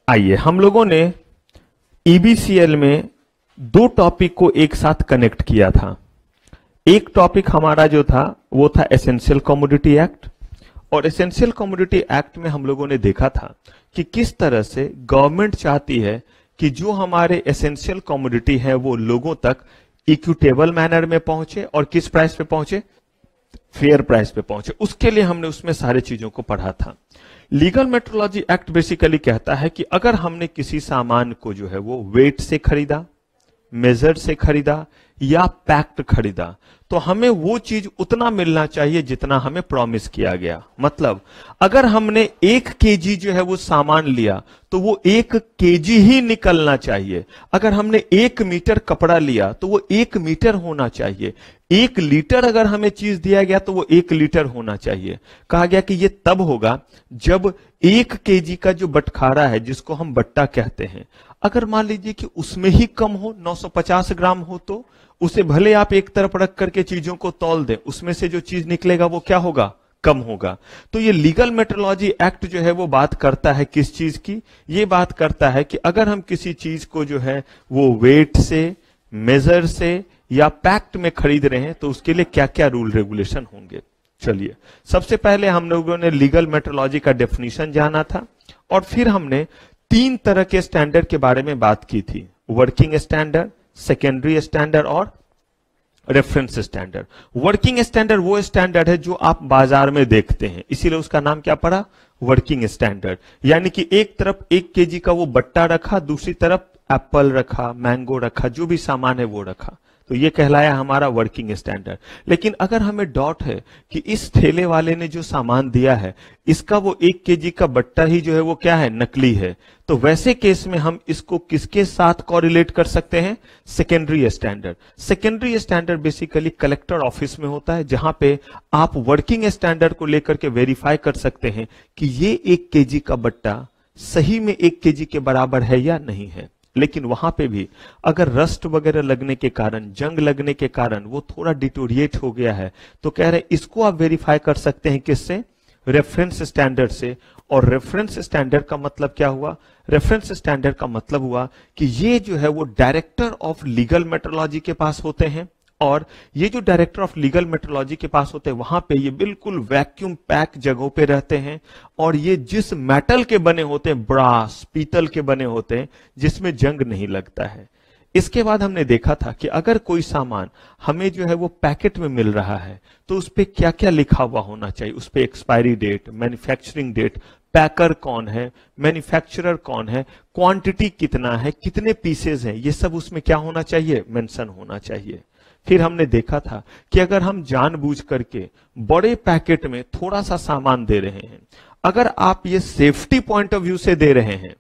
आइए हम लोगों ने ईबीसीएल में दो टॉपिक को एक साथ कनेक्ट किया था। एक टॉपिक हमारा जो था वो था एसेंशियल कमोडिटी एक्ट, और एसेंशियल कमोडिटी एक्ट में हम लोगों ने देखा था कि किस तरह से गवर्नमेंट चाहती है कि जो हमारे एसेंशियल कमोडिटी है वो लोगों तक इक्विटेबल मैनर में पहुंचे और किस प्राइस पे पहुंचे, फेयर प्राइस पे पहुंचे। उसके लिए हमने उसमें सारे चीजों को पढ़ा था। लीगल मेट्रोलॉजी एक्ट बेसिकली कहता है कि अगर हमने किसी सामान को जो है वो वेट से खरीदा, मेजर से खरीदा या पैक्ड खरीदा, तो हमें वो चीज उतना मिलना चाहिए जितना हमें प्रॉमिस किया गया। मतलब अगर हमने 1 केजी जो है वो सामान लिया तो वो 1 केजी ही निकलना चाहिए। अगर हमने 1 मीटर कपड़ा लिया तो वो 1 मीटर होना चाहिए। 1 लीटर अगर हमें चीज दिया गया तो वो 1 लीटर होना चाहिए। कहा गया कि ये तब होगा जब 1 केजी का जो बटखारा है, जिसको हम बट्टा कहते हैं, अगर मान लीजिए कि उसमें ही कम हो, 950 ग्राम हो, तो उसे भले आप एक तरफ रख करके चीजों को तौल दें, उसमें से जो चीज निकलेगा वो क्या होगा, कम होगा। तो ये लीगल मेट्रोलॉजी एक्ट जो है वो बात करता है किस चीज की, ये बात करता है कि अगर हम किसी चीज को जो है वो वेट से, मेजर से या पैक्ट में खरीद रहे हैं तो उसके लिए क्या क्या रूल रेगुलेशन होंगे। चलिए सबसे पहले हम लोगों ने लीगल मेट्रोलॉजी का डेफिनेशन जाना था, और फिर हमने 3 तरह के स्टैंडर्ड के बारे में बात की थी। वर्किंग स्टैंडर्ड, सेकेंडरी स्टैंडर्ड और रेफरेंस स्टैंडर्ड। वर्किंग स्टैंडर्ड वो स्टैंडर्ड है जो आप बाजार में देखते हैं, इसीलिए उसका नाम क्या पड़ा, वर्किंग स्टैंडर्ड। यानी कि एक तरफ 1 केजी का वो बट्टा रखा, दूसरी तरफ एप्पल रखा, मैंगो रखा, जो भी सामान है वो रखा, तो ये कहलाया हमारा वर्किंग स्टैंडर्ड। लेकिन अगर हमें डाउट है कि इस ठेले वाले ने जो सामान दिया है इसका वो 1 केजी का बट्टा ही जो है वो क्या है, नकली है, तो वैसे केस में हम इसको किसके साथ कोरिलेट कर सकते हैं, secondary standard. Secondary standard basically collector office में होता है, जहां पे आप वर्किंग स्टैंडर्ड को लेकर के वेरीफाई कर सकते हैं कि ये 1 केजी का बट्टा सही में 1 केजी के बराबर है या नहीं है। लेकिन वहां पे भी अगर रस्ट वगैरह लगने के कारण, जंग लगने के कारण वो थोड़ा डिटोरिएट हो गया है, तो कह रहे इसको आप वेरीफाई कर सकते हैं किससे, रेफरेंस स्टैंडर्ड से। और रेफरेंस स्टैंडर्ड का मतलब क्या हुआ, रेफरेंस स्टैंडर्ड का मतलब हुआ कि ये जो है वो डायरेक्टर ऑफ लीगल मेट्रोलॉजी के पास होते हैं, और ये जो डायरेक्टर ऑफ लीगल मेट्रोलॉजी के पास होते हैं वहां पे ये बिल्कुल वैक्यूम पैक जगहों पे रहते हैं, और ये जिस मेटल के बने होते हैं, ब्रास, पीतल के बने होते हैं, जिसमें जंग नहीं लगता है। इसके बाद हमने देखा था कि अगर कोई सामान हमें जो है वो पैकेट में मिल रहा है तो उस पे क्या क्या लिखा हुआ होना चाहिए, उस पे एक्सपायरी डेट, मैन्युफैक्चरिंग डेट, पैकर कौन है, मैन्युफैक्चरर कौन है, क्वांटिटी कितना है, कितने पीसेज हैं, ये सब उसमें क्या होना चाहिए, मेंशन होना चाहिए। फिर हमने देखा था कि अगर हम जानबूझ करके बड़े पैकेट में थोड़ा सा सामान दे रहे हैं, अगर आप ये सेफ्टी पॉइंट ऑफ व्यू से दे रहे हैं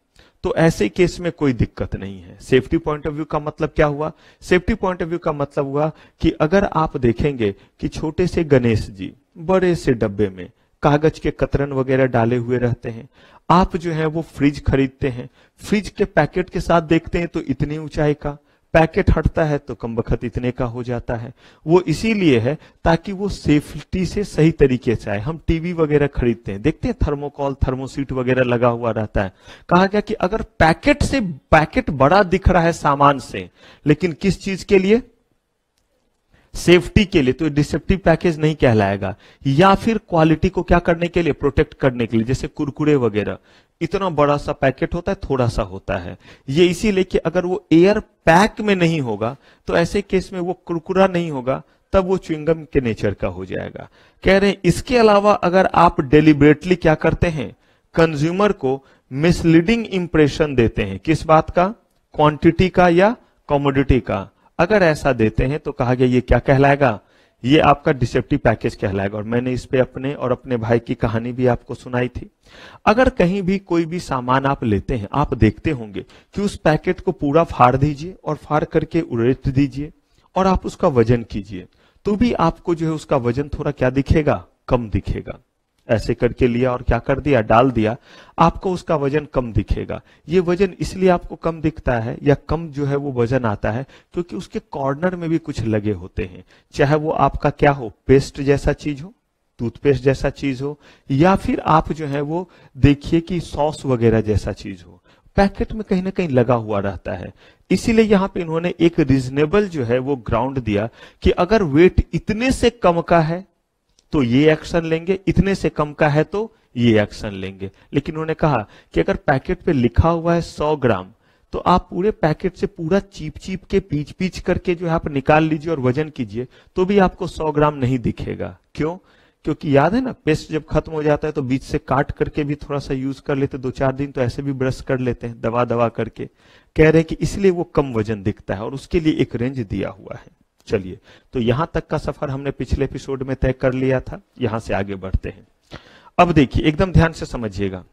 तो ऐसे केस में कोई दिक्कत नहीं है। सेफ्टी पॉइंट ऑफ व्यू का मतलब क्या हुआ, सेफ्टी पॉइंट ऑफ व्यू का मतलब हुआ कि अगर आप देखेंगे कि छोटे से गणेश जी बड़े से डब्बे में कागज के कतरन वगैरह डाले हुए रहते हैं, आप जो है वो फ्रिज खरीदते हैं, फ्रिज के पैकेट के साथ देखते हैं तो इतनी ऊंचाई का, पैकेट हटता है तो कम बखत इतने का हो जाता है। वो इसीलिए है ताकि वो सेफ्टी से सही तरीके से आए। हम टीवी वगैरह खरीदते हैं, देखते हैं थर्मोकॉल, थर्मोसीट वगैरह लगा हुआ रहता है। कहा गया कि अगर पैकेट बड़ा दिख रहा है सामान से, लेकिन किस चीज के लिए, सेफ्टी के लिए, तो डिसेप्टिव पैकेज नहीं कहलाएगा। या फिर क्वालिटी को क्या करने के लिए, प्रोटेक्ट करने के लिए, जैसे कुरकुरे वगैरह, इतना बड़ा सा पैकेट होता है, थोड़ा सा होता है, ये इसीलिए कि अगर वो एयर पैक में नहीं होगा तो ऐसे केस में वो कुरकुरा नहीं होगा, तब वो च्युइंगम के नेचर का हो जाएगा। कह रहे हैं इसके अलावा अगर आप डेलिबरेटली क्या करते हैं, कंज्यूमर को मिसलीडिंग इंप्रेशन देते हैं, किस बात का, क्वांटिटी का या कमोडिटी का, अगर ऐसा देते हैं तो कहा गया ये क्या कहलाएगा, ये आपका डिसेप्टिव पैकेज कहलाएगा। और मैंने इस पे अपने और अपने भाई की कहानी भी आपको सुनाई थी। अगर कहीं भी कोई भी सामान आप लेते हैं, आप देखते होंगे कि उस पैकेट को पूरा फाड़ दीजिए और फाड़ करके उलट दीजिए और आप उसका वजन कीजिए, तो भी आपको जो है उसका वजन थोड़ा क्या दिखेगा, कम दिखेगा। ऐसे करके लिया और क्या कर दिया, डाल दिया, आपको उसका वजन कम दिखेगा। ये वजन इसलिए आपको कम दिखता है या कम जो है वो वजन आता है क्योंकि उसके कॉर्नर में भी कुछ लगे होते हैं, चाहे वो आपका क्या हो, पेस्ट जैसा चीज हो, टूथपेस्ट जैसा चीज हो, या फिर आप जो है वो देखिए कि सॉस वगैरह जैसा चीज हो। पैकेट में कहीं ना कहीं लगा हुआ रहता है। इसीलिए यहां पे इन्होंने एक रीजनेबल जो है वो ग्राउंड दिया कि अगर वेट इतने से कम का है तो ये एक्शन लेंगे, इतने से कम का है तो ये एक्शन लेंगे। लेकिन उन्होंने कहा कि अगर पैकेट पे लिखा हुआ है 100 ग्राम, तो आप पूरे पैकेट से पूरा चीप के पीच करके जो है आप निकाल लीजिए और वजन कीजिए, तो भी आपको 100 ग्राम नहीं दिखेगा। क्यों? क्योंकि याद है ना, पेस्ट जब खत्म हो जाता है तो बीच से काट करके भी थोड़ा सा यूज कर लेते, 2-4 दिन तो ऐसे भी ब्रश कर लेते हैं दवा करके। कह रहे हैं कि इसलिए वो कम वजन दिखता है और उसके लिए एक रेंज दिया हुआ है। चलिए, तो यहां तक का सफर हमने पिछले एपिसोड में तय कर लिया था, यहां से आगे बढ़ते हैं। अब देखिए, एकदम ध्यान से समझिएगा,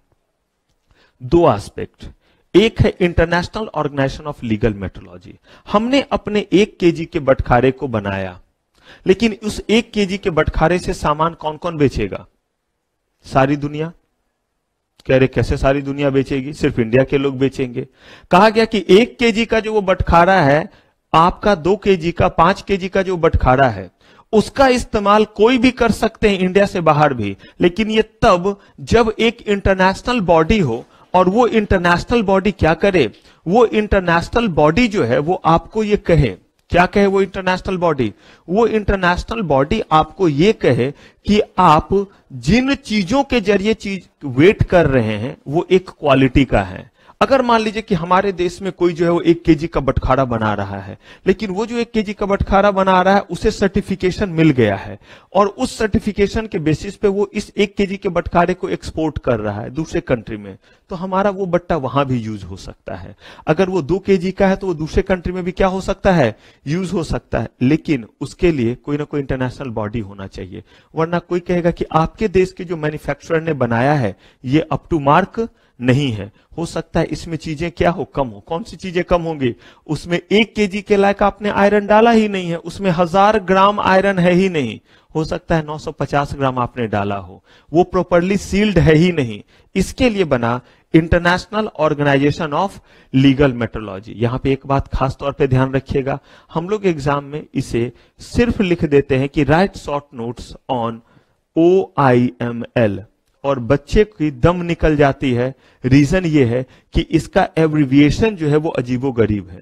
2 एस्पेक्ट। एक है international organisation of legal metrology. हमने अपने 1 केजी के बटखारे को बनाया, लेकिन उस 1 केजी के बटखारे से सामान कौन कौन बेचेगा? सारी दुनिया। कह रहे कैसे सारी दुनिया बेचेगी? सिर्फ इंडिया के लोग बेचेंगे। कहा गया कि 1 केजी का जो वो बटखारा है, आपका 2 केजी का, 5 केजी का जो बटखारा है, उसका इस्तेमाल कोई भी कर सकते हैं इंडिया से बाहर भी, लेकिन ये तब जब एक इंटरनेशनल बॉडी हो। और वो इंटरनेशनल बॉडी क्या करे? वो इंटरनेशनल बॉडी जो है वो आपको ये कहे, क्या कहे वो इंटरनेशनल बॉडी? वो इंटरनेशनल बॉडी आपको ये कहे कि आप जिन चीजों के जरिए चीज वेट कर रहे हैं वो एक क्वालिटी का है। अगर मान लीजिए कि हमारे देश में कोई जो है वो 1 केजी का बटखारा बना रहा है, लेकिन वो जो 1 केजी का बटखारा बना रहा है उसे सर्टिफिकेशन मिल गया है, और उस सर्टिफिकेशन के बेसिस पे वो इस 1 केजी के बटखारे को एक्सपोर्ट कर रहा है दूसरे कंट्री में, तो हमारा वो बट्टा वहां भी यूज हो सकता है। अगर वो 2 केजी का है तो वो दूसरे कंट्री में भी क्या हो सकता है? यूज हो सकता है। लेकिन उसके लिए कोई ना कोई इंटरनेशनल बॉडी होना चाहिए, वरना कोई कहेगा कि आपके देश के जो मैन्युफैक्चरर ने बनाया है ये अप टू मार्क नहीं है। हो सकता है इसमें चीजें क्या हो? कम हो। कौन सी चीजें कम होंगी? उसमें 1 केजी के लायक आपने आयरन डाला ही नहीं है, उसमें 1000 ग्राम आयरन है ही नहीं। हो सकता है 950 ग्राम आपने डाला हो, वो प्रॉपरली सील्ड है ही नहीं। इसके लिए बना international organisation of legal metrology. यहां पे एक बात खास तौर पे ध्यान रखिएगा, हम लोग एग्जाम में इसे सिर्फ लिख देते हैं कि right short notes on OIML, और बच्चे की दम निकल जाती है। रीजन ये है कि इसका एब्रिविएशन जो है वो अजीबोगरीब है।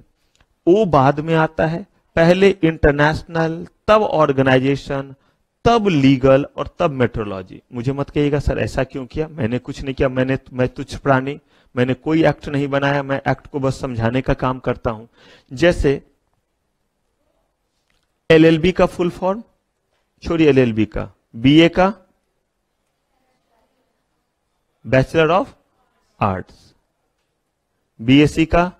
ओ बाद में आता है, पहले इंटरनेशनल, तब ऑर्गेनाइजेशन, तब लीगल और तब मेट्रोलॉजी। मुझे मत कहिएगा सर ऐसा क्यों किया, मैंने कुछ नहीं किया, मैं तुच्छ प्राणी, मैंने कोई एक्ट नहीं बनाया, मैं एक्ट को बस समझाने का काम करता हूं। जैसे LLB का फुल फॉर्म, छोड़िए LLB का, BA का बैचलर ऑफ आर्ट्स, BSc का,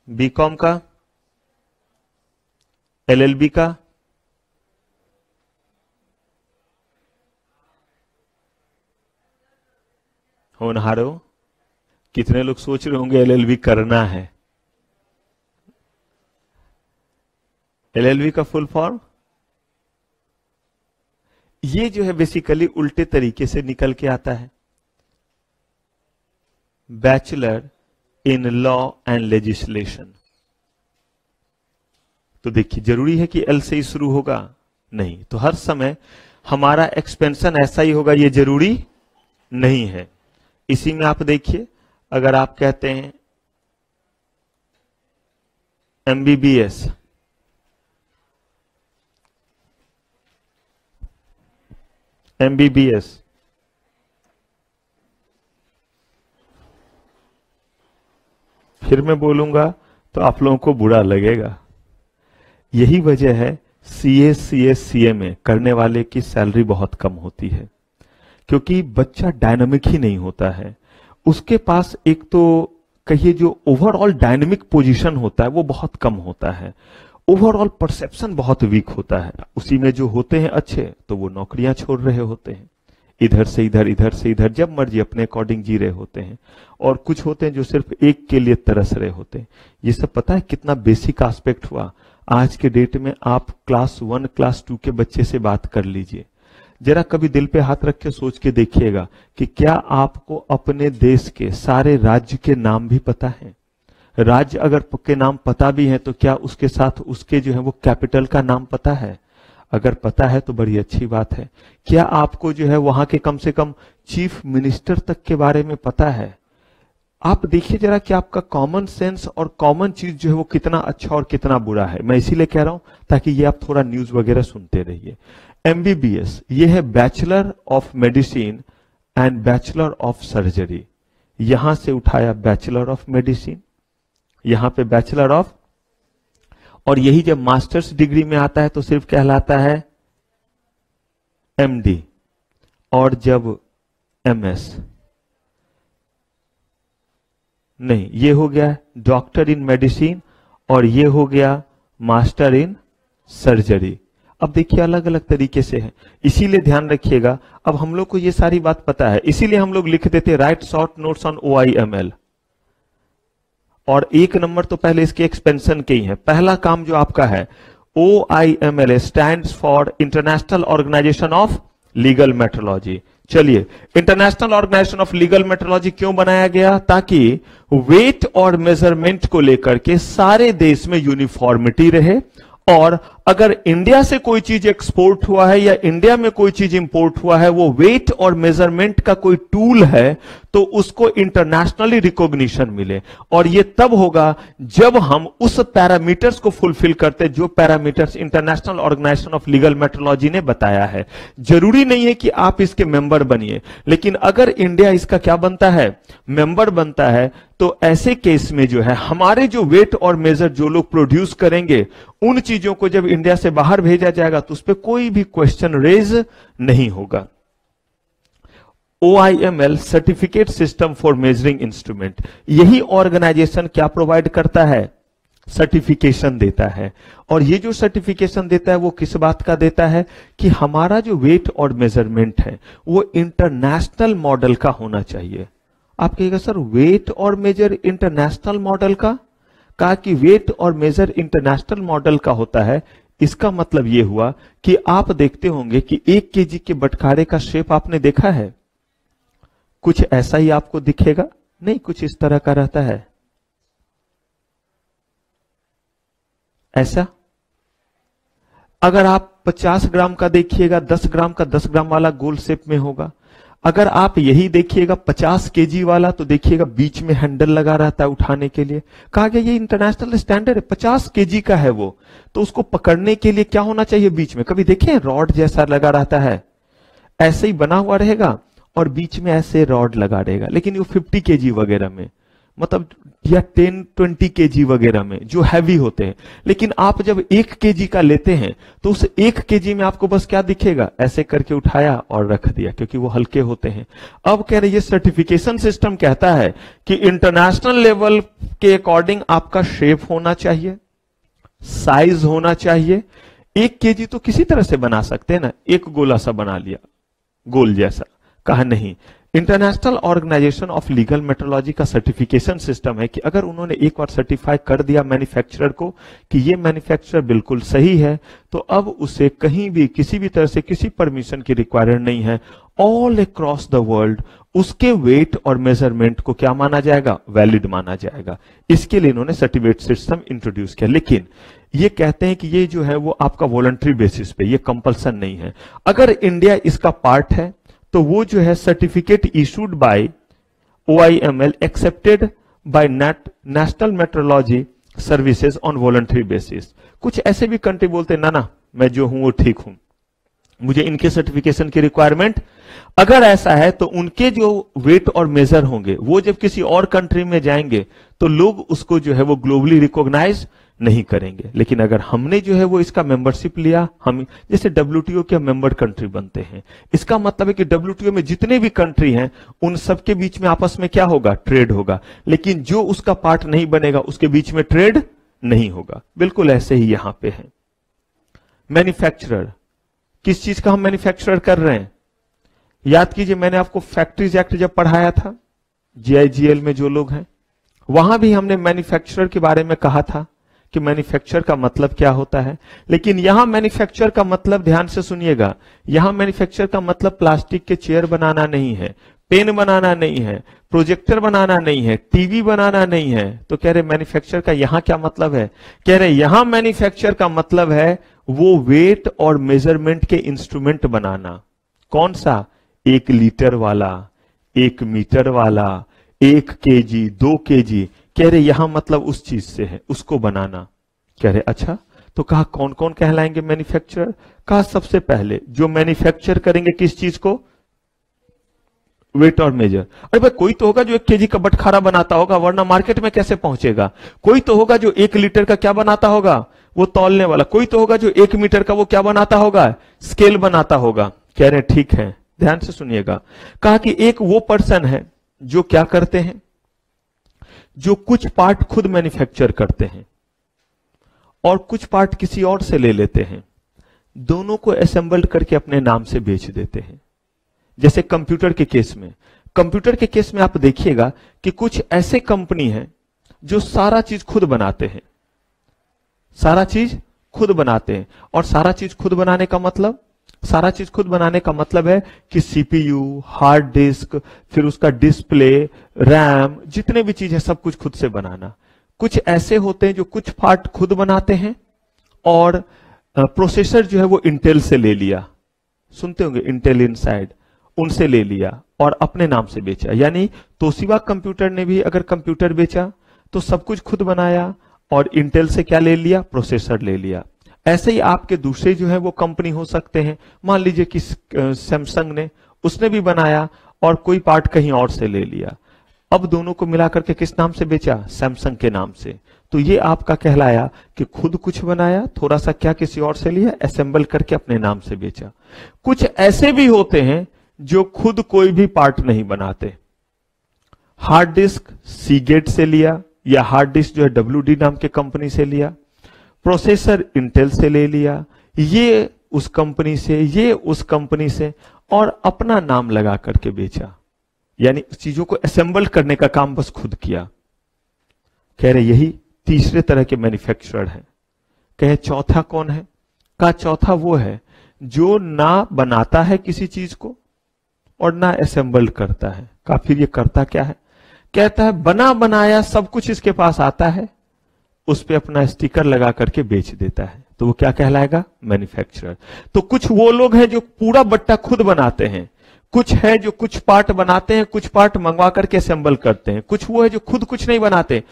BCom का, LLB का, होनहारो। कितने लोग सोच रहे होंगे LLB करना है? LLB का फुल फॉर्म ये जो है बेसिकली उल्टे तरीके से निकल के आता है, bachelor in law and legislation. तो देखिए, जरूरी है कि L से ही शुरू होगा? नहीं। तो हर समय हमारा एक्सपेंशन ऐसा ही होगा, ये जरूरी नहीं है। इसी में आप देखिए, अगर आप कहते हैं MBBS, MBBS, फिर मैं बोलूंगा तो आप लोगों को बुरा लगेगा। यही वजह है CA, CS, CMA करने वाले की सैलरी बहुत कम होती है, क्योंकि बच्चा डायनामिक ही नहीं होता है। उसके पास एक तो कहिए जो ओवरऑल डायनामिक पोजीशन होता है वो बहुत कम होता है, ओवरऑल परसेप्शन बहुत वीक होता है। उसी में जो होते हैं अच्छे, तो वो नौकरियां छोड़ रहे होते हैं, इधर से इधर, इधर से इधर, जब मर्जी अपने अकॉर्डिंग जी रहे होते हैं। और कुछ होते हैं जो सिर्फ एक के लिए तरस रहे होते हैं। ये सब पता है कितना बेसिक एस्पेक्ट हुआ। आज के डेट में आप क्लास 1, क्लास 2 के बच्चे से बात कर लीजिए, जरा कभी दिल पे हाथ रख के सोच के देखिएगा कि क्या आपको अपने देश के सारे राज्य के नाम भी पता है? राज्य अगर के नाम पता भी है तो क्या उसके साथ उसके जो है वो कैपिटल का नाम पता है? अगर पता है तो बड़ी अच्छी बात है। क्या आपको जो है वहां के कम से कम चीफ मिनिस्टर तक के बारे में पता है? आप देखिए जरा कि आपका कॉमन सेंस और कॉमन चीज जो है वो कितना अच्छा और कितना बुरा है। मैं इसीलिए कह रहा हूं ताकि ये आप थोड़ा न्यूज वगैरह सुनते रहिए। एमबीबीएस ये है bachelor of medicine and bachelor of surgery. यहां से उठाया बैचलर ऑफ मेडिसिन, यहां पे बैचलर ऑफ, और यही जब मास्टर्स डिग्री में आता है तो सिर्फ कहलाता है एमडी, और जब एमएस नहीं, ये हो गया डॉक्टर इन मेडिसिन और ये हो गया मास्टर इन सर्जरी। अब देखिए अलग अलग तरीके से है, इसीलिए ध्यान रखिएगा। अब हम लोग को ये सारी बात पता है, इसीलिए हम लोग लिख देते right short notes on OIML, और एक नंबर तो पहले इसके एक्सपेंशन के ही है। पहला काम जो आपका है, OIML stands for International organisation of legal Metrology. चलिए, International organisation of legal Metrology क्यों बनाया गया? ताकि वेट और मेजरमेंट को लेकर के सारे देश में यूनिफॉर्मिटी रहे, और अगर इंडिया से कोई चीज एक्सपोर्ट हुआ है या इंडिया में कोई चीज इंपोर्ट हुआ है, वो वेट और मेजरमेंट का कोई टूल है, तो उसको इंटरनेशनली रिकॉग्निशन मिले। और ये तब होगा जब हम उस पैरामीटर्स को फुलफिल करते जो parameters international organisation of legal metrology ने बताया है। जरूरी नहीं है कि आप इसके मेंबर बनिए, लेकिन अगर इंडिया इसका क्या बनता है, मेंबर बनता है, तो ऐसे केस में जो है हमारे जो वेट और मेजर जो लोग प्रोड्यूस करेंगे, उन चीजों को जब इंडिया से बाहर भेजा जाएगा तो उस पर कोई भी क्वेश्चन रेज नहीं होगा। OIML certificate system for measuring instrument, यही ऑर्गेनाइजेशन क्या प्रोवाइड करता है? सर्टिफिकेशन देता है। और ये जो सर्टिफिकेशन देता है वो किस बात का देता है? कि हमारा जो वेट और मेजरमेंट है वो इंटरनेशनल मॉडल का होना चाहिए। आप कहिएगा sir wait or major international model का? कहा कि wait or major international model का होता है। इसका मतलब यह हुआ कि आप देखते होंगे कि 1 केजी के बटखारे का शेप आपने देखा है, कुछ ऐसा ही आपको दिखेगा? नहीं, कुछ इस तरह का रहता है, ऐसा। अगर आप 50 ग्राम का देखिएगा, 10 ग्राम का 10 ग्राम वाला गोल शेप में होगा। अगर आप यही देखिएगा 50 केजी वाला, तो देखिएगा बीच में हैंडल लगा रहता है उठाने के लिए। कहा गया ये इंटरनेशनल स्टैंडर्ड है, 50 केजी का है वो, तो उसको पकड़ने के लिए क्या होना चाहिए बीच में? कभी देखे रॉड जैसा लगा रहता है, ऐसे ही बना हुआ रहेगा और बीच में ऐसे रॉड लगा रहेगा। लेकिन वो 50 केजी वगैरह में, मतलब या 10-20 केजी वगैरह में जो हैवी होते हैं। लेकिन आप जब 1 केजी का लेते हैं तो उस 1 केजी में आपको बस क्या दिखेगा? ऐसे करके उठाया और रख दिया, क्योंकि वो हल्के होते हैं। अब कह रहे ये सर्टिफिकेशन सिस्टम कहता है कि इंटरनेशनल लेवल के अकॉर्डिंग आपका शेप होना चाहिए, साइज होना चाहिए। 1 केजी तो किसी तरह से बना सकते हैं ना, एक गोला सा बना लिया गोल जैसा। कहा नहीं, international organisation of legal metrology का सर्टिफिकेशन सिस्टम है कि अगर उन्होंने एक बार सर्टिफाई कर दिया मैन्युफैक्चरर को कि ये मैन्युफैक्चरर बिल्कुल सही है, तो अब उसे कहीं भी किसी भी तरह से किसी परमिशन की रिक्वायरमेंट नहीं है। ऑल अक्रॉस द वर्ल्ड उसके वेट और मेजरमेंट को क्या माना जाएगा? वैलिड माना जाएगा। इसके लिए इन्होंने सर्टिफिकेट सिस्टम इंट्रोड्यूस किया। लेकिन ये कहते हैं कि ये जो है वो आपका वॉलंटरी बेसिस पे, ये कंपल्सन नहीं है। अगर इंडिया इसका पार्ट है तो वो जो है certificate issued by OIML accepted by national metrology services on voluntary basis. कुछ ऐसे भी कंट्री बोलते हैं ना ना मैं जो हूं वो ठीक हूं, मुझे इनके सर्टिफिकेशन की रिक्वायरमेंट। अगर ऐसा है तो उनके जो वेट और मेजर होंगे वो जब किसी और कंट्री में जाएंगे तो लोग उसको जो है वो ग्लोबली रिकॉग्नाइज नहीं करेंगे। लेकिन अगर हमने जो है वो इसका मेंबरशिप लिया, हम जैसे WTO के मेंबर कंट्री बनते हैं, इसका मतलब है कि WTO में जितने भी कंट्री हैं उन सबके बीच में आपस में क्या होगा? ट्रेड होगा। लेकिन जो उसका पार्ट नहीं बनेगा उसके बीच में ट्रेड नहीं होगा। बिल्कुल ऐसे ही यहां पे है। मैन्युफैक्चरर, किस चीज का हम मैन्युफैक्चरर कर रहे हैं? याद कीजिए मैंने आपको फैक्ट्रीज एक्ट जब पढ़ाया था, GIGL में जो लोग हैं, वहां भी हमने मैन्युफैक्चरर के बारे में कहा था कि मैन्युफैक्चर का मतलब क्या होता है। लेकिन यहां मैन्युफैक्चर का मतलब, ध्यान से सुनिएगा, यहां मैन्युफैक्चर का मतलब प्लास्टिक के चेयर बनाना नहीं है, पेन बनाना नहीं है, प्रोजेक्टर बनाना नहीं है, टीवी बनाना नहीं है। तो कह रहे मैन्युफैक्चर का यहां क्या मतलब है? कह रहे यहां मैन्युफैक्चर का मतलब है वो वेट और मेजरमेंट के इंस्ट्रूमेंट बनाना। कौन सा? 1 लीटर वाला, 1 मीटर वाला, 1 kg 2 kg, कह रहे यहां मतलब उस चीज से है, उसको बनाना। कह रहे अच्छा, तो कहा कौन कौन कहलाएंगे मैन्युफैक्चरर? कहा सबसे पहले जो मैन्युफैक्चर करेंगे किस चीज को? Wait or major. अरे भाई कोई तो होगा जो 1 kg का बटखारा बनाता होगा, वरना मार्केट में कैसे पहुंचेगा? कोई तो होगा जो 1 लीटर का क्या बनाता होगा? वो तौलने वाला। कोई तो होगा जो 1 मीटर का वो क्या बनाता होगा? स्केल बनाता होगा। कह रहे ठीक है, ध्यान से सुनिएगा। कहा कि एक वो पर्सन है जो क्या करते हैं, जो कुछ पार्ट खुद मैन्युफैक्चर करते हैं और कुछ पार्ट किसी और से ले लेते हैं, दोनों को असेंबल्ड करके अपने नाम से बेच देते हैं। जैसे कंप्यूटर के केस में, कंप्यूटर के केस में आप देखिएगा कि कुछ ऐसे कंपनी हैं जो सारा चीज खुद बनाते हैं, सारा चीज खुद बनाते हैं। और सारा चीज खुद बनाने का मतलब, सारा चीज खुद बनाने का मतलब है कि सीपीयू, हार्ड डिस्क, फिर उसका डिस्प्ले, रैम, जितने भी चीज है सब कुछ खुद से बनाना। कुछ ऐसे होते हैं जो कुछ पार्ट खुद बनाते हैं और प्रोसेसर जो है वो इंटेल से ले लिया, सुनते होंगे इंटेल इनसाइड, उनसे ले लिया और अपने नाम से बेचा। यानी तोशिबा कंप्यूटर ने भी अगर कंप्यूटर बेचा तो सब कुछ खुद बनाया और इंटेल से क्या ले लिया? प्रोसेसर ले लिया। ऐसे ही आपके दूसरे जो है वो कंपनी हो सकते हैं, मान लीजिए कि सैमसंग ने, उसने भी बनाया और कोई पार्ट कहीं और से ले लिया। अब दोनों को मिलाकर के किस नाम से बेचा? सैमसंग के नाम से। तो ये आपका कहलाया कि खुद कुछ बनाया, थोड़ा सा क्या किसी और से लिया, असेंबल करके अपने नाम से बेचा। कुछ ऐसे भी होते हैं जो खुद कोई भी पार्ट नहीं बनाते। हार्ड डिस्क सीगेट से लिया, या हार्ड डिस्क जो है WD नाम के कंपनी से लिया, प्रोसेसर इंटेल से ले लिया, ये उस कंपनी से, ये उस कंपनी से, और अपना नाम लगा करके बेचा। यानी चीजों को असेंबल करने का काम बस खुद किया। कह रहे यही तीसरे तरह के मैन्युफैक्चरर है। कहे चौथा कौन है? का चौथा वो है जो ना बनाता है किसी चीज को और ना असेंबल करता है। का फिर ये करता क्या है? कहता है बना बनाया सब कुछ इसके पास आता है, उस पे अपना स्टिकर लगा करके बेच देता है, तो वो क्या कहलाएगा? मैन्युफैक्चरर। तो कुछ वो लोग हैं जो पूरा बट्टा खुद बनाते हैं, कुछ है जो कुछ पार्ट बनाते हैं, कुछ पार्ट मंगवा करके असेंबल करते हैं, कुछ वो है जो खुद कुछ नहीं बनाते,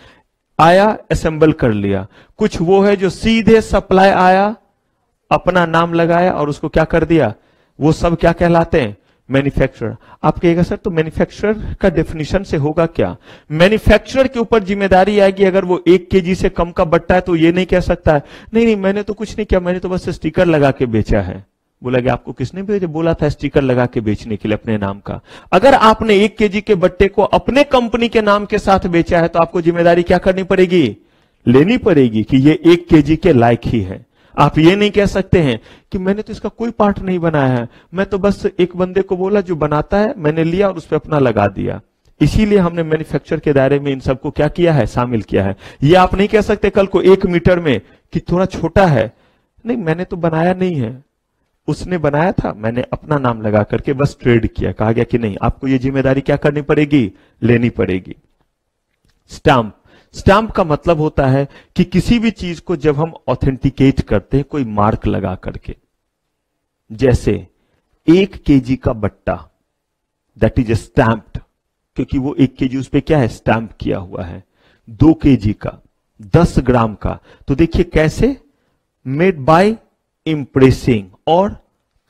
आया असेंबल कर लिया, कुछ वो है जो सीधे सप्लाई आया, अपना नाम लगाया और उसको क्या कर दिया, वो सब क्या कहलाते हैं? मैन्युफैक्चरर। आप कहिएगा सर तो मैन्युफैक्चरर का डेफिनेशन से होगा क्या? मैन्युफैक्चरर के ऊपर जिम्मेदारी आएगी, अगर वो 1 kg से कम का बट्टा है तो ये नहीं कह सकता है नहीं नहीं मैंने तो कुछ नहीं किया, मैंने तो बस स्टिकर लगा के बेचा है। बोला कि आपको किसने बोला था स्टिकर लगा के बेचने के लिए अपने नाम का? अगर आपने 1 kg के बट्टे को अपने कंपनी के नाम के साथ बेचा है तो आपको जिम्मेदारी क्या करनी पड़ेगी? लेनी पड़ेगी कि ये 1 kg के लायक ही है। आप ये नहीं कह सकते हैं कि मैंने तो इसका कोई पार्ट नहीं बनाया है, मैं तो बस एक बंदे को बोला जो बनाता है मैंने लिया और उस पर अपना लगा दिया। इसीलिए हमने मैन्युफैक्चर के दायरे में इन सबको क्या किया है? शामिल किया है। ये आप नहीं कह सकते कल को 1 मीटर में कि थोड़ा छोटा है, नहीं मैंने तो बनाया नहीं है, उसने बनाया था, मैंने अपना नाम लगा करके बस ट्रेड किया। कहा गया कि नहीं, आपको ये जिम्मेदारी क्या करनी पड़ेगी? लेनी पड़ेगी। स्टाम्प। स्टाम्प का मतलब होता है कि किसी भी चीज को जब हम ऑथेंटिकेट करते हैं कोई मार्क लगा करके, जैसे 1 kg का बट्टा, दैट इज स्टैम्प्ड, क्योंकि वो 1 kg उस पे क्या है? स्टैम्प किया हुआ है। 2 kg का, 10 ग्राम का, तो देखिए कैसे? मेड बाय इम्प्रेसिंग और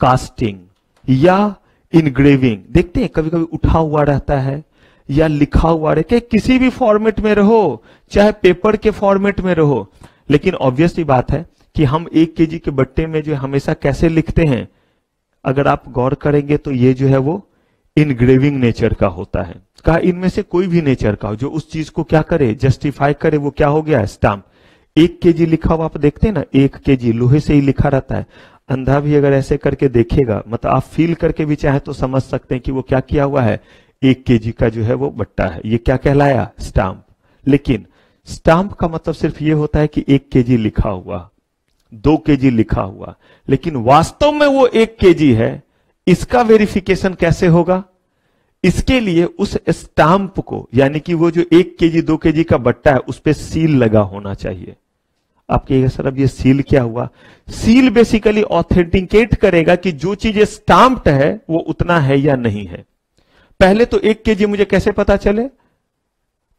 कास्टिंग या इनग्रेविंग। देखते हैं कभी कभी उठा हुआ रहता है या लिखा हुआ रहे, किसी भी फॉर्मेट में रहो, चाहे पेपर के फॉर्मेट में रहो, लेकिन ऑब्वियसली बात है कि हम 1 kg के बट्टे में जो हमेशा कैसे लिखते हैं, अगर आप गौर करेंगे तो ये जो है वो इनग्रेविंग नेचर का होता है। कहा इनमें से कोई भी नेचर का हो जो उस चीज को क्या करे? जस्टिफाई करे, वो क्या हो गया? स्टाम्प। 1 kg लिखा हुआ आप देखते हैं ना, 1 kg लोहे से ही लिखा रहता है। अंधा भी अगर ऐसे करके देखेगा, मतलब आप फील करके भी चाहे तो समझ सकते हैं कि वो क्या किया हुआ है? 1 kg का जो है वो बट्टा है। ये क्या कहलाया? स्टाम्प। लेकिन स्टाम्प का मतलब सिर्फ ये होता है कि 1 kg लिखा हुआ, 2 kg लिखा हुआ, लेकिन वास्तव में वो 1 kg है, इसका वेरिफिकेशन कैसे होगा? इसके लिए उस स्टाम्प को, यानी कि वो जो 1 kg 2 kg का बट्टा है उस पर सील लगा होना चाहिए। आप कहिएगा सर अब ये सील क्या हुआ? सील बेसिकली ऑथेंटिकेट करेगा कि जो चीज स्टाम्प्ड है वो उतना है या नहीं है। पहले तो 1 kg मुझे कैसे पता चले?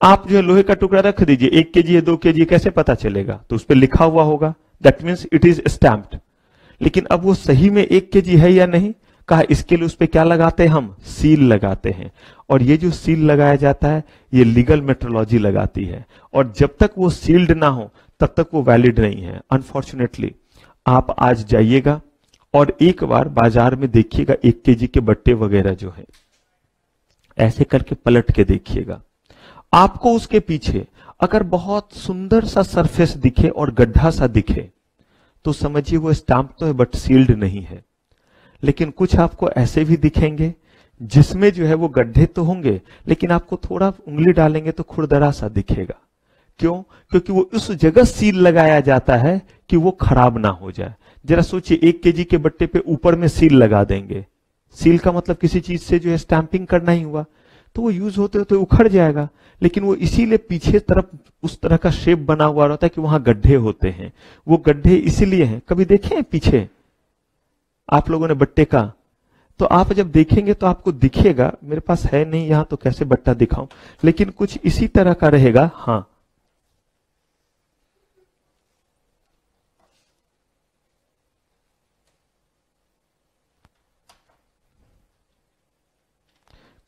आप जो है लोहे का टुकड़ा रख दीजिए, 1 केजी है 2 केजी कैसे पता चलेगा? तो उस पर लिखा हुआ होगा, that means it is stamped. लेकिन अब वो सही में 1 केजी है या नहीं, कहा इसके लिए उस पर क्या लगाते हैं हम? सील लगाते हैं। और ये जो सील लगाया जाता है ये लीगल मेट्रोलॉजी लगाती है, और जब तक वो सील्ड ना हो तब तक वो वैलिड नहीं है। अनफॉर्चुनेटली आप आज जाइएगा और एक बार बाजार में देखिएगा 1 केजी के बट्टे वगैरह जो है, ऐसे करके पलट के देखिएगा। आपको उसके पीछे अगर बहुत सुंदर सा सरफेस दिखे और गड्ढा सा दिखे तो समझिए वो स्टैम्प तो है बट सील्ड नहीं है। लेकिन कुछ आपको ऐसे भी दिखेंगे जिसमें जो है वो गड्ढे तो होंगे लेकिन आपको थोड़ा उंगली डालेंगे तो खुरदरा सा दिखेगा। क्यों? क्योंकि वो उस जगह सील लगाया जाता है कि वो खराब ना हो जाए। जरा सोचिए 1 केजी के बट्टे पे ऊपर में सील लगा देंगे, सील का मतलब किसी चीज से जो है स्टैंपिंग करना ही हुआ, तो वो यूज होते होते उखड़ जाएगा। लेकिन वो इसीलिए पीछे तरफ उस तरह का शेप बना हुआ रहता है कि वहां गड्ढे होते हैं। वो गड्ढे इसीलिए हैं, कभी देखे हैं पीछे आप लोगों ने बट्टे का? तो आप जब देखेंगे तो आपको दिखेगा, मेरे पास है नहीं यहां तो कैसे बट्टा दिखाऊं, लेकिन कुछ इसी तरह का रहेगा। हां,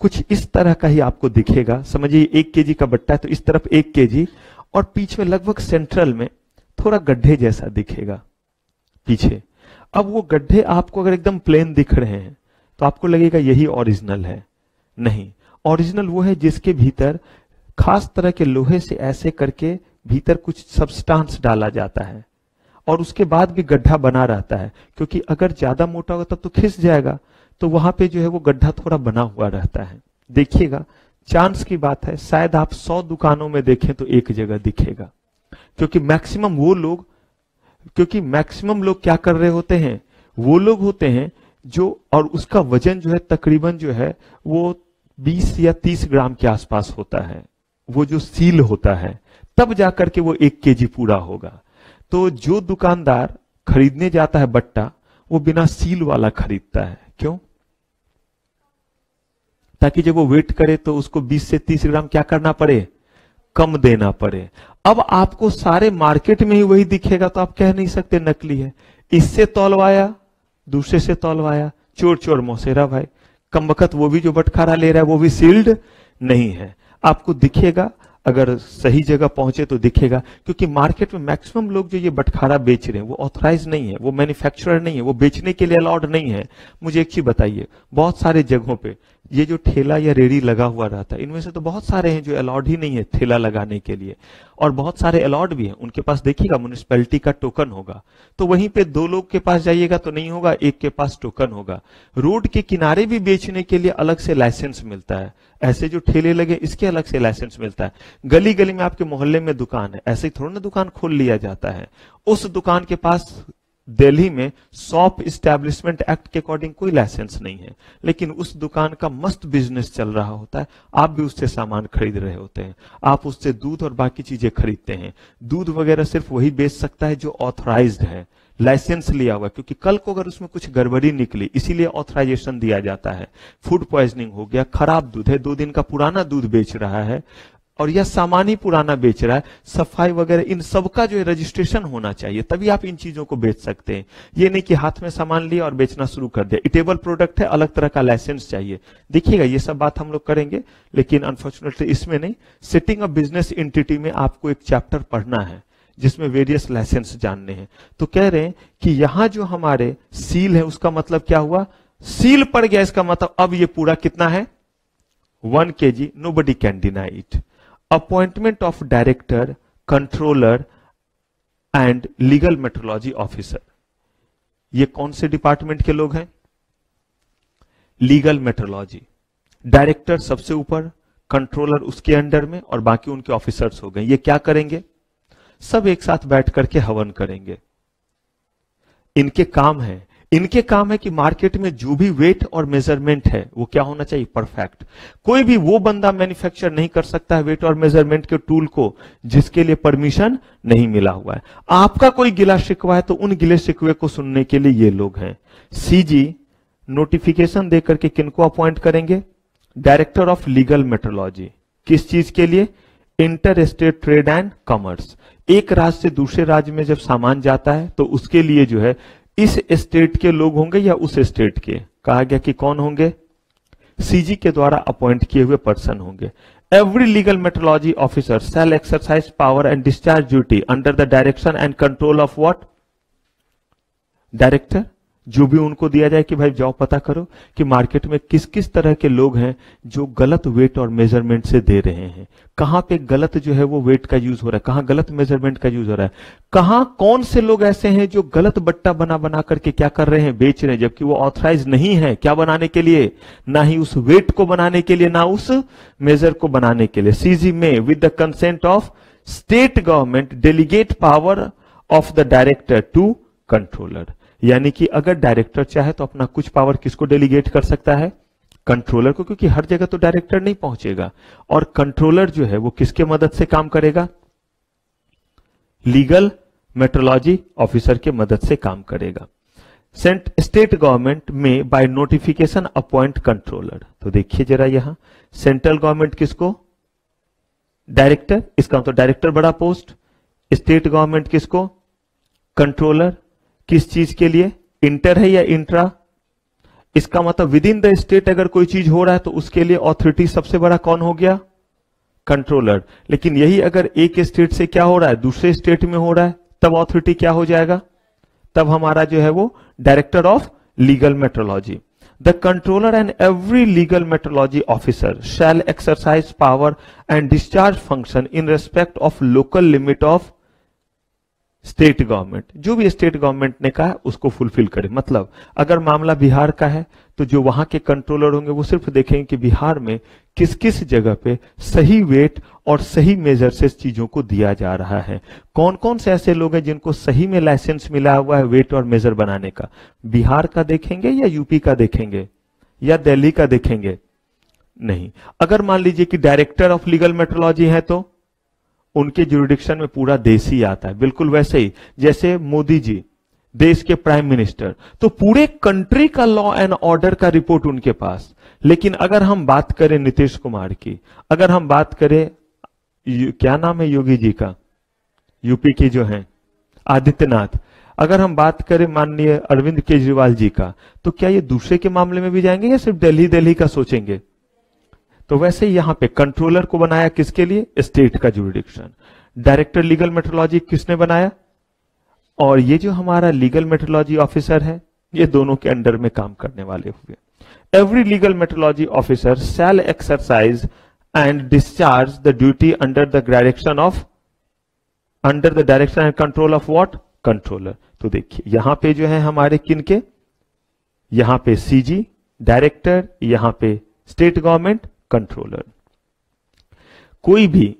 कुछ इस तरह का ही आपको दिखेगा। समझिए 1 केजी का बट्टा है तो इस तरफ 1 केजी और पीछे लगभग सेंट्रल में थोड़ा गड्ढे जैसा दिखेगा पीछे। अब वो गड्ढे आपको अगर एकदम प्लेन दिख रहे हैं तो आपको लगेगा यही ओरिजिनल है। नहीं, ओरिजिनल वो है जिसके भीतर खास तरह के लोहे से ऐसे करके भीतर कुछ सब्सटेंस डाला जाता है और उसके बाद भी गड्ढा बना रहता है, क्योंकि अगर ज्यादा मोटा होगा तब तो खिस जाएगा, तो वहां पे जो है वो गड्ढा थोड़ा बना हुआ रहता है। देखिएगा, चांस की बात है, शायद आप 100 दुकानों में देखें तो एक जगह दिखेगा, क्योंकि मैक्सिमम लोग क्या कर रहे होते हैं, वो लोग होते हैं जो, और उसका वजन जो है तकरीबन जो है वो 20 या 30 ग्राम के आसपास होता है। वो जो सील होता है तब जाकर के वो 1 केजी पूरा होगा। तो जो दुकानदार खरीदने जाता है बट्टा, वो बिना सील वाला खरीदता है। क्यों? ताकि जब वो वेट करे तो उसको 20 से 30 ग्राम क्या करना पड़े? कम देना पड़े। अब आपको सारे मार्केट में ही वही दिखेगा तो आप कह नहीं सकते नकली है। इससे तौलवाया, दूसरे से तौलवाया, चोर चोर मौसेरा भाई। कमबख्त वो भी जो बटखारा ले रहा है वो भी सील्ड नहीं है। आपको दिखेगा, अगर सही जगह पहुंचे तो दिखेगा, क्योंकि मार्केट में मैक्सिमम लोग जो ये बटखारा बेच रहे हैं वो ऑथराइज नहीं है, वो मैन्युफैक्चरर नहीं है, वो बेचने के लिए अलाउड नहीं है। मुझे एक चीज बताइए, बहुत सारे जगहों पे ये जो ठेला या रेड़ी लगा हुआ रहता है, इनमें से तो बहुत सारे हैं जो अलाउड ही नहीं है ठेला लगाने के लिए, और बहुत सारे अलाउड भी हैं। उनके पास देखिएगा म्युनिसिपैलिटी का टोकन होगा, तो वहीं पे 2 लोग के पास जाइएगा तो नहीं होगा, एक के पास टोकन होगा। रोड के किनारे भी बेचने के लिए अलग से लाइसेंस मिलता है, ऐसे जो ठेले लगे इसके अलग से लाइसेंस मिलता है। गली गली में आपके मोहल्ले में दुकान है, ऐसे ही थोड़ा ना दुकान खोल लिया जाता है। उस दुकान के पास दिल्ली में शॉप इस्टेब्लिशमेंट एक्ट के अकॉर्डिंग कोई लाइसेंस नहीं है, लेकिन उस दुकान का मस्त बिजनेस चल रहा होता है। आप भी उससे सामान खरीद रहे होते हैं, आप उससे दूध और बाकी चीजें खरीदते हैं। दूध वगैरह सिर्फ वही बेच सकता है जो ऑथराइज्ड है, लाइसेंस लिया हुआ, क्योंकि कल को अगर उसमें कुछ गड़बड़ी निकली इसीलिए ऑथराइजेशन दिया जाता है। फूड पॉइजनिंग हो गया, खराब दूध है, 2 दिन का पुराना दूध बेच रहा है और यह सामान ही पुराना बेच रहा है, सफाई वगैरह, इन सब का जो है रजिस्ट्रेशन होना चाहिए, तभी आप इन चीजों को बेच सकते हैं। ये नहीं कि हाथ में सामान लिया और बेचना शुरू कर दिया। इटेबल प्रोडक्ट है, अलग तरह का लाइसेंस चाहिए। देखिएगा ये सब बात हम लोग करेंगे, लेकिन अनफॉर्चुनेटली इसमें नहीं। सेटिंग अ बिजनेस एंटिटी में आपको एक चैप्टर पढ़ना है जिसमें वेरियस लाइसेंस जानने हैं। तो कह रहे हैं कि यहां जो हमारे सील है उसका मतलब क्या हुआ? सील पड़ गया, इसका मतलब अब ये पूरा कितना है? 1 kg, nobody can deny it. Appointment of director, controller and legal metrology officer, ये कौन से डिपार्टमेंट के लोग हैं? Legal metrology. डायरेक्टर सबसे ऊपर, कंट्रोलर उसके अंडर में, और बाकी उनके ऑफिसर्स हो गए। ये क्या करेंगे? सब एक साथ बैठ करके हवन करेंगे। इनके काम है कि मार्केट में जो भी वेट और मेजरमेंट है वो क्या होना चाहिए? परफेक्ट। कोई भी वो बंदा मैन्युफैक्चर नहीं कर सकता है वेट और मेजरमेंट के टूल को जिसके लिए परमिशन नहीं मिला हुआ है। आपका कोई गिला शिकवा है तो उन गिले शिकवे को सुनने के लिए ये लोग हैं। सीजी नोटिफिकेशन देकर के किनको अपॉइंट करेंगे? Director of legal metrology. किस चीज के लिए? Inter state trade and commerce, एक राज्य से दूसरे राज्य में जब सामान जाता है तो उसके लिए जो है इस स्टेट के लोग होंगे या उस स्टेट के, कहा गया कि कौन होंगे, सीजी के द्वारा अपॉइंट किए हुए पर्सन होंगे। Every legal metrology officer shall exercise power and discharge duty under the direction and control of what, director. जो भी उनको दिया जाए कि भाई जाओ पता करो कि मार्केट में किस किस तरह के लोग हैं जो गलत वेट और मेजरमेंट से दे रहे हैं, कहां पे गलत जो है वो वेट का यूज हो रहा है, कहां गलत मेजरमेंट का यूज हो रहा है, कहां कौन से लोग ऐसे हैं जो गलत बट्टा बना बना करके क्या कर रहे हैं, बेच रहे हैं, जबकि वो ऑथराइज नहीं है क्या बनाने के लिए, ना ही उस वेट को बनाने के लिए, ना उस मेजर को बनाने के लिए। सीजी में with the consent of state government delegate power of the director to controller, यानी कि अगर डायरेक्टर चाहे तो अपना कुछ पावर किसको डेलीगेट कर सकता है, कंट्रोलर को, क्योंकि हर जगह तो डायरेक्टर नहीं पहुंचेगा, और कंट्रोलर जो है वो किसके मदद से काम करेगा, लीगल मेट्रोलॉजी ऑफिसर के मदद से काम करेगा। स्टेट गवर्नमेंट में बाय नोटिफिकेशन अपॉइंट कंट्रोलर, तो देखिए जरा यहां सेंट्रल गवर्नमेंट किसको, डायरेक्टर, इसका मतलब डायरेक्टर बड़ा पोस्ट, स्टेट गवर्नमेंट किसको, कंट्रोलर, किस चीज के लिए, इंटर है या इंट्रा, इसका मतलब विद इन द स्टेट अगर कोई चीज हो रहा है तो उसके लिए ऑथोरिटी सबसे बड़ा कौन हो गया, कंट्रोलर। लेकिन यही अगर एक स्टेट से क्या हो रहा है दूसरे स्टेट में हो रहा है तब ऑथोरिटी क्या हो जाएगा, तब हमारा जो है वो director of legal metrology. The controller and every legal metrology officer shall exercise power and discharge function in respect of local limit of state government, जो भी स्टेट गवर्नमेंट ने कहा उसको फुलफिल करे। मतलब अगर मामला बिहार का है तो जो वहां के कंट्रोलर होंगे वो सिर्फ देखेंगे कि बिहार में किस किस जगह पे सही वेट और सही मेजर से चीजों को दिया जा रहा है, कौन कौन से ऐसे लोग हैं जिनको सही में लाइसेंस मिला हुआ है वेट और मेजर बनाने का, बिहार का देखेंगे या यूपी का देखेंगे या दिल्ली का देखेंगे, नहीं। अगर मान लीजिए कि डायरेक्टर ऑफ लीगल मेट्रोलॉजी है तो उनके जुरिडिक्शन में पूरा देश ही आता है, बिल्कुल वैसे ही जैसे मोदी जी देश के प्राइम मिनिस्टर, तो पूरे कंट्री का लॉ एंड ऑर्डर का रिपोर्ट उनके पास। लेकिन अगर हम बात करें नीतीश कुमार की, अगर हम बात करें क्या नाम है योगी जी का, यूपी की जो है आदित्यनाथ, अगर हम बात करें माननीय अरविंद केजरीवाल जी का, तो क्या ये दूसरे के मामले में भी जाएंगे या सिर्फ दिल्ली दिल्ली का सोचेंगे। तो वैसे ही यहां पे कंट्रोलर को बनाया किसके लिए, स्टेट का जुरिडिक्शन। डायरेक्टर लीगल मेट्रोलॉजी किसने बनाया, और ये जो हमारा लीगल मेट्रोलॉजी ऑफिसर है ये दोनों के अंडर में काम करने वाले हुए। Every legal metrology officer shall exercise and discharge the duty under the direction and control of what, controller. तो देखिए यहां पे जो है हमारे किनके, यहां पे सीजी डायरेक्टर, यहां पे स्टेट गवर्नमेंट कंट्रोलर। कोई भी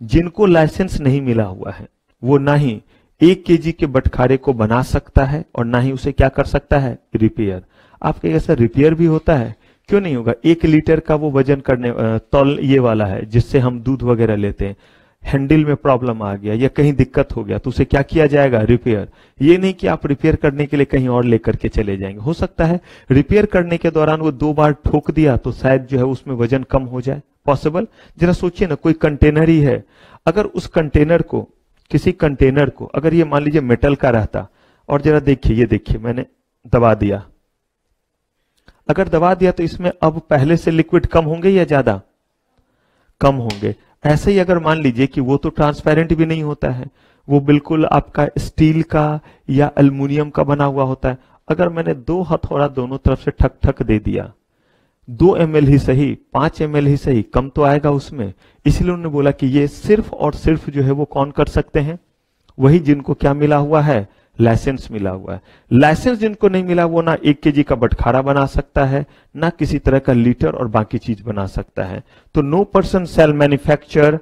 जिनको लाइसेंस नहीं मिला हुआ है वो ना ही 1 केजी के बटखारे को बना सकता है और ना ही उसे क्या कर सकता है, रिपेयर। आपके ऐसा रिपेयर भी होता है, क्यों नहीं होगा। 1 लीटर का वो वजन करने तौल ये वाला है जिससे हम दूध वगैरह लेते हैं, हैंडल में प्रॉब्लम आ गया या कहीं दिक्कत हो गया तो उसे क्या किया जाएगा, रिपेयर। ये नहीं कि आप रिपेयर करने के लिए कहीं और लेकर के चले जाएंगे। हो सकता है रिपेयर करने के दौरान वो 2 बार ठोक दिया तो शायद जो है उसमें वजन कम हो जाए, पॉसिबल। जरा सोचिए ना, कोई कंटेनर ही है, अगर उस कंटेनर को, किसी कंटेनर को अगर ये मान लीजिए मेटल का रहता, और जरा देखिए, ये देखिए मैंने दबा दिया, अगर दबा दिया तो इसमें अब पहले से लिक्विड कम होंगे या ज्यादा, कम होंगे। ऐसे ही अगर मान लीजिए कि वो तो ट्रांसपेरेंट भी नहीं होता है, वो बिल्कुल आपका स्टील का या एल्युमिनियम का बना हुआ होता है। अगर मैंने 2 हथौड़ा दोनों तरफ से ठक ठक दे दिया, 2 ml ही सही, 5 ml ही सही, कम तो आएगा उसमें। इसलिए उन्होंने बोला कि ये सिर्फ और सिर्फ जो है वो कौन कर सकते हैं, वही जिनको क्या मिला हुआ है, लाइसेंस मिला हुआ है। लाइसेंस जिनको नहीं मिला वो ना 1 केजी का बटखारा बना सकता है, ना किसी तरह का लीटर और बाकी चीज बना सकता है। तो no person shall manufacture,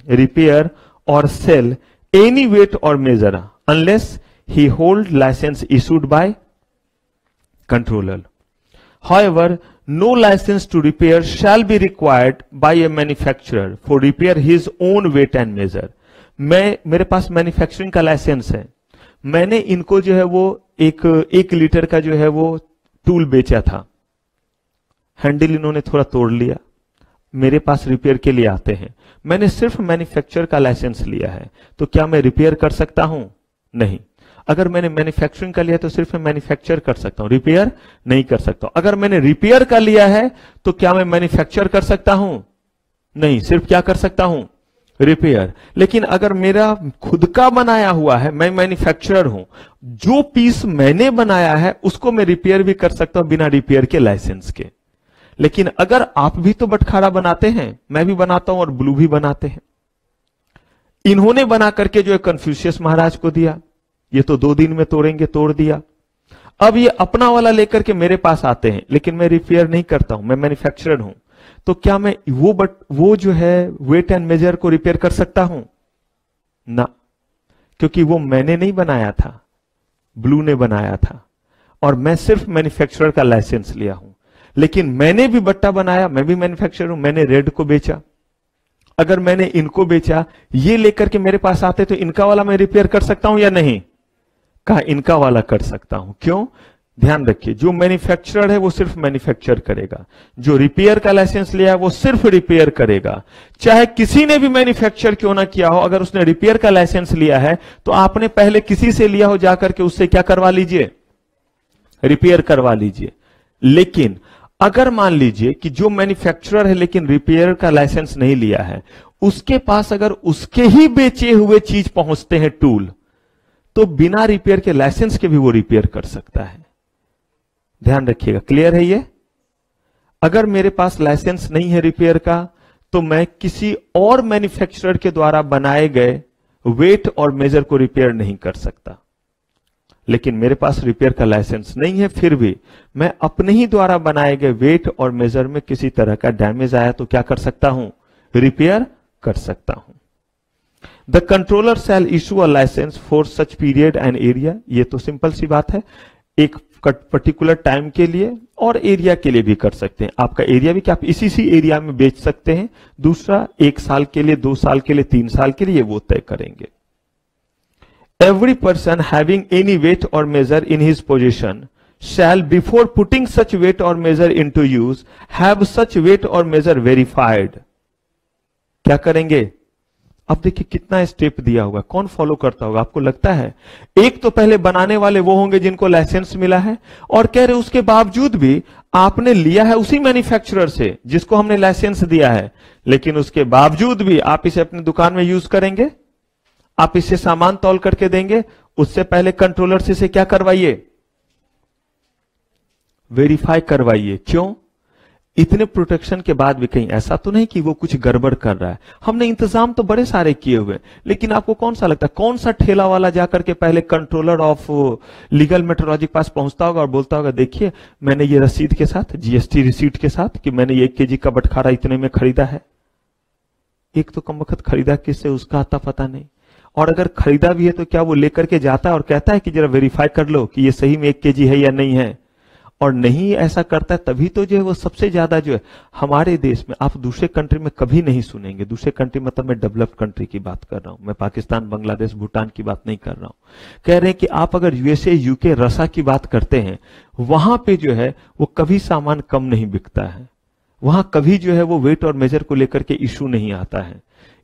repair or sell any weight or measure unless he hold license issued by controller. However, no license to repair shall be required by a manufacturer for repair his own weight and measure. मेरे पास manufacturing का licence है, मैंने इनको जो है वो 1 litre का जो है वो टूल बेचा था, हैंडल इन्होंने थोड़ा तोड़ लिया, मेरे पास रिपेयर के लिए आते हैं, मैंने सिर्फ मैन्युफैक्चर का लाइसेंस लिया है, तो क्या मैं रिपेयर कर सकता हूं? नहीं। अगर मैंने मैन्युफैक्चरिंग का लिया तो सिर्फ मैं मैन्युफैक्चर कर सकता हूं, रिपेयर नहीं कर सकता हूं। अगर मैंने रिपेयर का लिया है तो क्या मैं मैन्युफैक्चर कर सकता हूं? नहीं, सिर्फ क्या कर सकता हूं? रिपेयर। लेकिन अगर मेरा खुद का बनाया हुआ है, मैं मैन्युफैक्चरर हूं, जो पीस मैंने बनाया है उसको मैं रिपेयर भी कर सकता हूं बिना रिपेयर के लाइसेंस के। लेकिन अगर आप भी तो बटखारा बनाते हैं, मैं भी बनाता हूं और ब्लू भी बनाते हैं। इन्होंने बना करके जो है कन्फ्यूशियस महाराज को दिया, ये तो 2 दिन में तोड़ेंगे, तोड़ दिया। अब ये अपना वाला लेकर के मेरे पास आते हैं, लेकिन मैं रिपेयर नहीं करता हूं, मैं मैन्युफैक्चरर हूं, तो क्या मैं वो जो है वेट एंड मेजर को रिपेयर कर सकता हूं? ना, क्योंकि वो मैंने नहीं बनाया था, ब्लू ने बनाया था, और मैं सिर्फ मैन्युफैक्चरर का लाइसेंस लिया हूं। लेकिन मैंने भी बट्टा बनाया, मैं भी मैन्युफैक्चरर हूं, मैंने रेड को बेचा। अगर मैंने इनको बेचा, ये लेकर के मेरे पास आते तो इनका वाला मैं रिपेयर कर सकता हूं या नहीं? कहा इनका वाला कर सकता हूं। क्यों? ध्यान रखिए, जो मैन्युफैक्चरर है वो सिर्फ मैन्युफैक्चर करेगा, जो रिपेयर का लाइसेंस लिया है वो सिर्फ रिपेयर करेगा। चाहे किसी ने भी मैन्युफैक्चर क्यों ना किया हो, अगर उसने रिपेयर का लाइसेंस लिया है तो आपने पहले किसी से लिया हो, जाकर के उससे क्या करवा लीजिए? रिपेयर करवा लीजिए। लेकिन अगर मान लीजिए कि जो मैन्युफैक्चरर है लेकिन रिपेयर का लाइसेंस नहीं लिया है, उसके पास अगर उसके ही बेचे हुए चीज पहुंचते हैं टूल, तो बिना रिपेयर के लाइसेंस के भी वो रिपेयर कर सकता है। ध्यान रखिएगा, क्लियर है ये? अगर मेरे पास लाइसेंस नहीं है रिपेयर का, तो मैं किसी और मैन्युफैक्चरर के द्वारा बनाए गए वेट और मेजर को रिपेयर नहीं कर सकता। लेकिन मेरे पास रिपेयर का लाइसेंस नहीं है, फिर भी मैं अपने ही द्वारा बनाए गए वेट और मेजर में किसी तरह का डैमेज आया तो क्या कर सकता हूं? रिपेयर कर सकता हूं। The controller shall issue a license for such period and area. ये तो सिंपल सी बात है, एक पर्टिकुलर टाइम के लिए और एरिया के लिए भी कर सकते हैं। आपका एरिया भी क्या आप इसी एरिया में बेच सकते हैं। दूसरा, 1 साल के लिए, 2 साल के लिए, 3 साल के लिए वो तय करेंगे। Every person having any weight or measure in his possession shall, before putting such weight or measure into use, have such weight or measure verified। क्या करेंगे? अब देखिए कितना स्टेप दिया होगा, कौन फॉलो करता होगा? आपको लगता है एक तो पहले बनाने वाले वो होंगे जिनको लाइसेंस मिला है, और कह रहे उसके बावजूद भी आपने लिया है उसी मैन्युफैक्चरर से जिसको हमने लाइसेंस दिया है, लेकिन उसके बावजूद भी आप इसे अपनी दुकान में यूज करेंगे, आप इसे सामान तौल करके देंगे। उससे पहले कंट्रोलर से इसे क्या करवाइए? वेरीफाई करवाइए। क्यों? इतने प्रोटेक्शन के बाद भी कहीं ऐसा तो नहीं कि वो कुछ गड़बड़ कर रहा है। हमने इंतजाम तो बड़े सारे किए हुए, लेकिन आपको कौन सा लगता है, कौन सा ठेला वाला जाकर के पहले कंट्रोलर ऑफ लीगल मेट्रोलॉजी के पास पहुंचता होगा और बोलता होगा देखिए मैंने ये रसीद के साथ, जीएसटी रिसीट के साथ, कि मैंने 1 केजी का बटखारा इतने में खरीदा है। एक तो कम वक्त खरीदा किससे, उसका आता पता नहीं। और अगर खरीदा भी है तो क्या वो लेकर के जाता है और कहता है कि जरा वेरीफाई कर लो कि ये सही में 1 केजी है या नहीं है? और नहीं ऐसा करता है तभी तो जो है वो सबसे ज्यादा जो है हमारे देश में, आप दूसरे कंट्री में कभी नहीं सुनेंगे। दूसरे कंट्री मतलब मैं डेवलप्ड कंट्री की बात कर रहा हूं, मैं पाकिस्तान, बांग्लादेश, भूटान की बात नहीं कर रहा हूं। कह रहे हैं कि आप अगर यूएसए, यूके, रसा की बात करते हैं, वहां पे जो है वो कभी सामान कम नहीं बिकता है, वहां कभी जो है वो वेट और मेजर को लेकर के इशू नहीं आता है।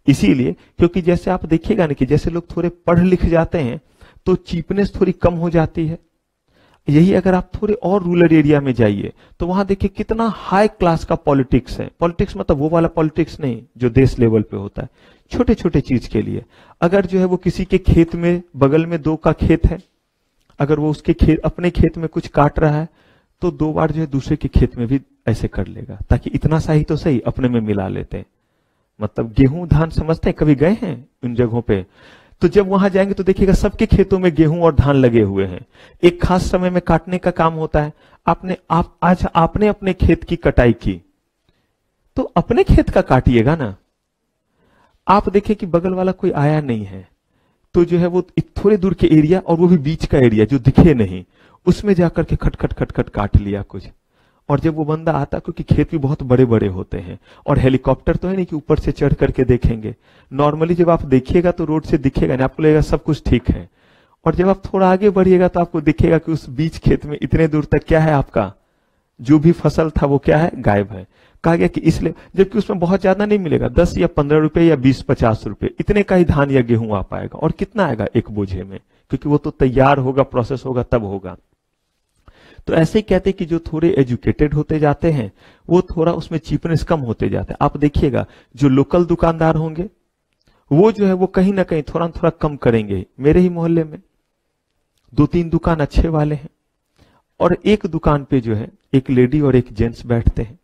इसीलिए क्योंकि जैसे आप देखिएगा ना कि जैसे लोग थोड़े पढ़ लिख जाते हैं तो चीपनेस थोड़ी कम हो जाती है। यही अगर आप थोड़े और रूरल एरिया में जाइए तो वहां देखिए कितना हाई क्लास का पॉलिटिक्स है। पॉलिटिक्स मतलब वो वाला पॉलिटिक्स नहीं जो देश लेवल पे होता है, छोटे छोटे चीज के लिए। अगर जो है वो किसी के खेत में, बगल में 2 का खेत है, अगर वो उसके खेत, अपने खेत में कुछ काट रहा है तो 2 बार जो है दूसरे के खेत में भी ऐसे कर लेगा, ताकि इतना सा ही तो सही अपने में मिला लेते हैं। मतलब गेहूं धान समझते हैं, कभी गए हैं उन जगहों पे? तो जब वहां जाएंगे तो देखिएगा सबके खेतों में गेहूं और धान लगे हुए हैं। एक खास समय में काटने का काम होता है। आज आपने अपने खेत की कटाई की तो अपने खेत का काटिएगा ना। आप देखिए कि बगल वाला कोई आया नहीं है तो जो है वो थोड़े दूर के एरिया, और वो भी बीच का एरिया जो दिखे नहीं, उसमें जाकर के खट खट खट खट काट लिया कुछ। और जब वो बंदा आता, क्योंकि खेत भी बहुत बड़े बड़े होते हैं और हेलीकॉप्टर तो है नहीं कि ऊपर से चढ़ करके देखेंगे। नॉर्मली जब आप देखिएगा तो रोड से दिखेगा नहीं, आपको लगेगा सब कुछ ठीक है। और जब आप थोड़ा आगे बढ़िएगा तो आपको दिखेगा कि उस बीच खेत में इतने दूर तक क्या है, आपका जो भी फसल था वो क्या है, गायब है। कहा गया कि इसलिए, जबकि उसमें बहुत ज्यादा नहीं मिलेगा, 10 या 15 रुपए या 20-50 रुपए इतने का ही धान या गेहूं आ पाएगा। और कितना आएगा एक बोझे में, क्योंकि वो तो तैयार होगा, प्रोसेस होगा तब होगा। तो ऐसे ही कहते हैं कि जो थोड़े एजुकेटेड होते जाते हैं वो थोड़ा उसमें चीपनेस कम होते जाते हैं। आप देखिएगा जो लोकल दुकानदार होंगे वो जो है वो कहीं ना कहीं थोड़ा थोड़ा कम करेंगे। मेरे ही मोहल्ले में 2-3 दुकान अच्छे वाले हैं और एक दुकान पे जो है एक लेडी और एक जेंट्स बैठते हैं।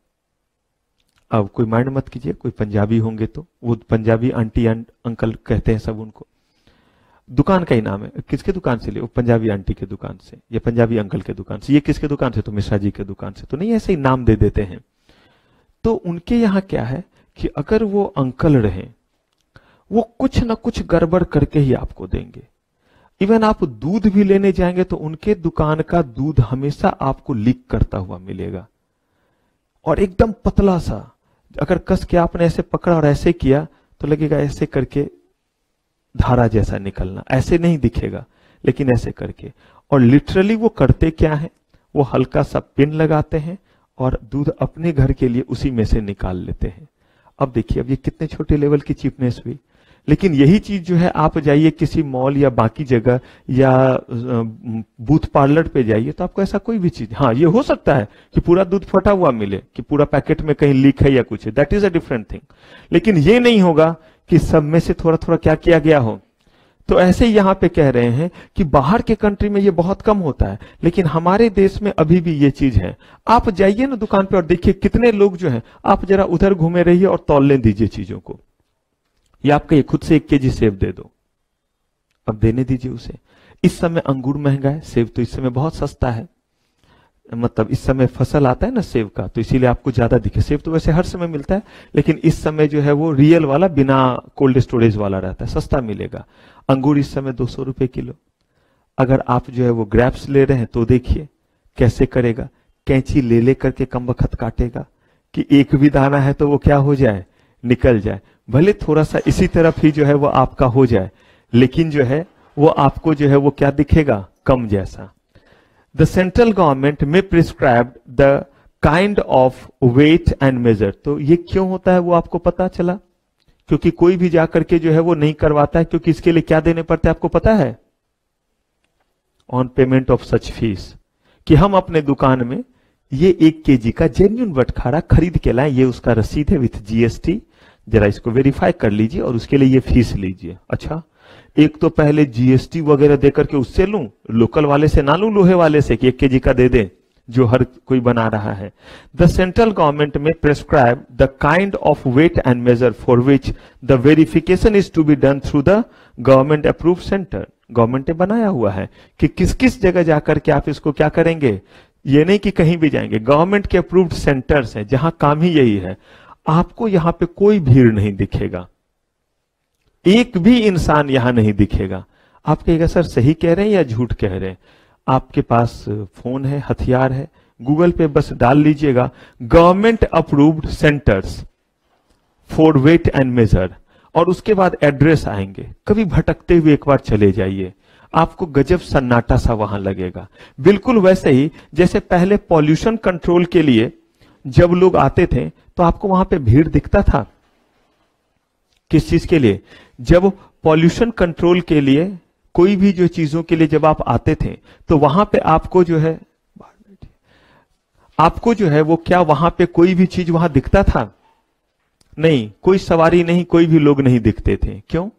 अब कोई माइंड मत कीजिए, कोई पंजाबी होंगे तो वो पंजाबी आंटी अंकल कहते हैं सब उनको। दुकान का ही नाम है, किसके दुकान से ले, वो पंजाबी आंटी के दुकान से या पंजाबी अंकल के दुकान से। ये किसके दुकान से, तो मिश्रा जी के दुकान से। तो नहीं, ऐसे ही नाम दे देते हैं। तो उनके यहां क्या है कि अगर वो अंकल रहे वो कुछ ना कुछ गड़बड़ करके ही आपको देंगे। इवन आप दूध भी लेने जाएंगे तो उनके दुकान का दूध हमेशा आपको लीक करता हुआ मिलेगा और एकदम पतला सा। अगर कस के आपने ऐसे पकड़ा और ऐसे किया तो लगेगा ऐसे करके धारा जैसा निकलना, ऐसे नहीं दिखेगा लेकिन ऐसे करके। और लिटरली वो करते क्या है, वो हल्का सा पिन लगाते हैं और दूध अपने घर के लिए उसी में से निकाल लेते हैं। अब देखिए, अब ये कितने छोटे लेवल की चीपनेस हुई। लेकिन यही चीज जो है, आप जाइए किसी मॉल या बाकी जगह या बूथ पार्लर पे जाइए तो आपको ऐसा कोई भी चीज, हाँ ये हो सकता है कि पूरा दूध फटा हुआ मिले, कि पूरा पैकेट में कहीं लीक है या कुछ है, that is a different thing. लेकिन ये नहीं होगा कि सब में से थोड़ा थोड़ा क्या किया गया हो। तो ऐसे ही यहां पे कह रहे हैं कि बाहर के कंट्री में ये बहुत कम होता है, लेकिन हमारे देश में अभी भी ये चीज है। आप जाइए ना दुकान पे और देखिए कितने लोग जो है, आप जरा उधर घूमे रहिए और तौलने दीजिए चीजों को। ये आप कहिए खुद से 1 केजी सेब दे दो, अब देने दीजिए उसे। इस समय अंगूर महंगा है, सेब तो इस समय बहुत सस्ता है। मतलब इस समय फसल आता है ना सेब का, तो इसीलिए आपको ज्यादा दिखे। सेब तो वैसे हर समय मिलता है, लेकिन इस समय जो है वो रियल वाला बिना कोल्ड स्टोरेज वाला रहता है, सस्ता मिलेगा। अंगूर इस समय 200 रुपए किलो। अगर आप जो है वो ग्रेप्स ले रहे हैं तो देखिए कैसे करेगा, कैंची ले ले करके कम वक्त काटेगा कि एक भी दाना है तो वो क्या हो जाए, निकल जाए। भले थोड़ा सा इसी तरफ ही जो है वो आपका हो जाए, लेकिन जो है वो आपको जो है वो क्या दिखेगा, कम जैसा। The central government may prescribe the kind of weight and measure। तो ये क्यों होता है वो आपको पता चला, क्योंकि कोई भी जाकर के जो है वो नहीं करवाता है, क्योंकि इसके लिए क्या देने पड़ते हैं आपको पता है, on payment of such fees. कि हम अपने दुकान में ये 1 केजी का जेन्युइन बटखारा खरीद के लाए, ये उसका रसीद है विथ जीएसटी, जरा इसको वेरीफाई कर लीजिए और उसके लिए ये फीस लीजिए। अच्छा, एक तो पहले जीएसटी वगैरह देकर के उससे लूं, लोकल वाले से ना लूं, लोहे वाले से कि 1 केजी का दे दे जो हर कोई बना रहा है। The central government may prescribe the kind of weight and measure for which the verification is to be done through the government approve centre. Government ने बनाया हुआ है कि किस किस जगह जाकर के आप इसको क्या करेंगे। ये नहीं कि कहीं भी जाएंगे, गवर्नमेंट के अप्रूव्ड सेंटर्स हैं जहां काम ही यही है। आपको यहां पे कोई भीड़ नहीं दिखेगा, एक भी इंसान यहां नहीं दिखेगा। आप कहेगा सर सही कह रहे हैं या झूठ कह रहे हैं। आपके पास फोन है, हथियार है, गूगल पे बस डाल लीजिएगा government approved centres for weight and measure, और उसके बाद एड्रेस आएंगे। कभी भटकते हुए एक बार चले जाइए, आपको गजब सन्नाटा सा वहां लगेगा। बिल्कुल वैसे ही जैसे पहले पॉल्यूशन कंट्रोल के लिए जब लोग आते थे तो आपको वहां पे भीड़ दिखता था। किस चीज के लिए, जब पॉल्यूशन कंट्रोल के लिए कोई भी जो चीजों के लिए जब आप आते थे तो वहां पे आपको जो है वो क्या, वहां पे कोई भी चीज वहां दिखता था नहीं, कोई सवारी नहीं, कोई भी लोग नहीं दिखते थे। क्यों?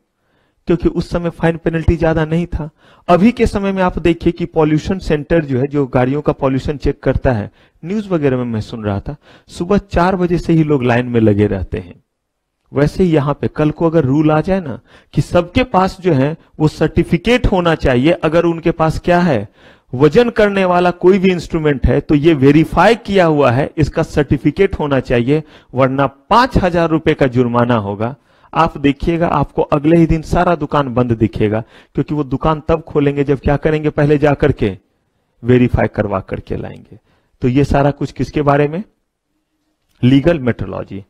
क्योंकि उस समय फाइन पेनल्टी ज्यादा नहीं था। अभी के समय में आप देखिए कि पॉल्यूशन सेंटर जो है, जो गाड़ियों का पॉल्यूशन चेक करता है, न्यूज वगैरह में मैं सुन रहा था, सुबह 4 बजे से ही लोग लाइन में लगे रहते हैं। वैसे ही यहां पे कल को अगर रूल आ जाए ना कि सबके पास जो है वो सर्टिफिकेट होना चाहिए, अगर उनके पास क्या है, वजन करने वाला कोई भी इंस्ट्रूमेंट है तो ये वेरीफाई किया हुआ है, इसका सर्टिफिकेट होना चाहिए, वरना 5,000 रुपए का जुर्माना होगा। आप देखिएगा आपको अगले ही दिन सारा दुकान बंद दिखेगा, क्योंकि वो दुकान तब खोलेंगे जब क्या करेंगे, पहले जाकर के वेरीफाई करवा करके लाएंगे। तो ये सारा कुछ किसके बारे में, लीगल मेट्रोलॉजी।